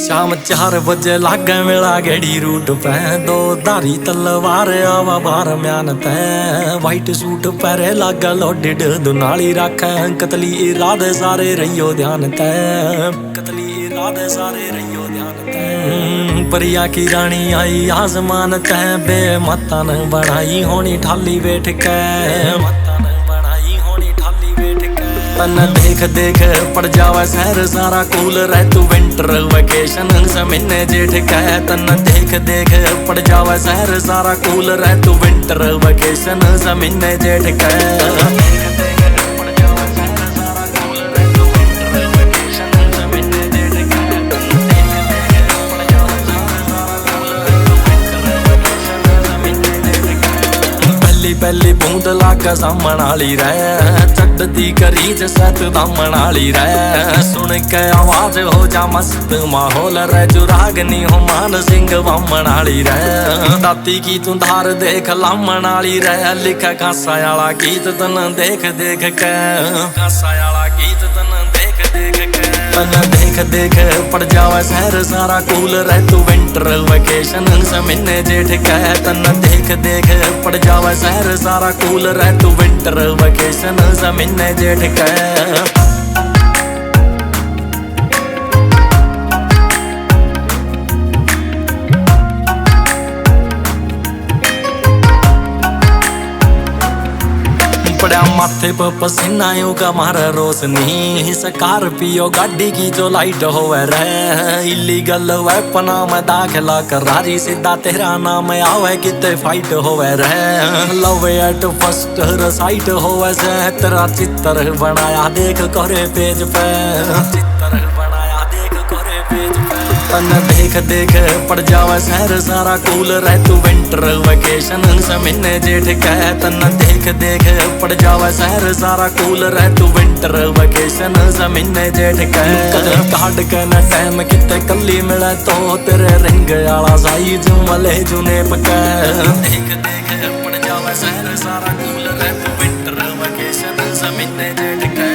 शाम 4 बजे लागे मेला गेड़ी रूट पे दो धारी तलवार आवा बार म्यान तै वाइट सूट पहरे लागे लोडिड दुनाली राखे कतली इरादे सारे रहियो ध्यान तै कतली इरादे सारे रहियो ध्यान तै परिया की रानी आई आसमान तै बे मतन बढ़ाई होनी ठाली बैठ के तन देख देख पड़ जावा शहर सारा कूल रह तू विंटर वेकेशन जमीने जेठ कह तन देख देख पड़ जावा शहर सारा कूल रह तू विंटर वेकेशन जमीने जेठ कह पहली बूंद लाग सामण आली रह चढ़ती करी जसत दामन आली रह सुन के आवाज हो जा मस्त माहौल रह जुरागनी हो मान सिंह वामन आली रह दाती की तू धार देख लामन आली रह लिखा कांसा वाला गीत तन देख देख के कांसा वाला गीत तन देख देख के तन देख देख पड़ जावा शहर सारा कूल रह तू विंटर वेकेशन जमीने जेठ कह तन देख देख पड़ जावा शहर सारा कूल रह तू विंटर वेकेशन जमीने जेठ कह पड़ा माथे पर पसीना यूं का मारा रोशनी स्कॉर्पियो गाड़ी की जो लाइट होवे रे इलीगल वेपना में दाखिला करारी सीधा तेरा नाम आवे किते फाइट होवे रे लव एट फर्स्ट साइट होवे से तेरा चित्र बनाया देख करे पेज पे चित्र बनाया देख करे पेज पे तन देख देख पड़ जावा शहर सारा कूल रह तू विंटर वेकेशन जमीने जेठ कह तन देख देख पड़ जावा शहर सारा कूल रह तू विंटर वेकेशन जमीने जेठ कह काट के न टाइम किते कली मिले तो तेरे रिंग आला साई जू मले जुने पके देख देख पड़ जावा शहर सारा कूल रह तू विंटर वेकेशन जमीने जेठ कह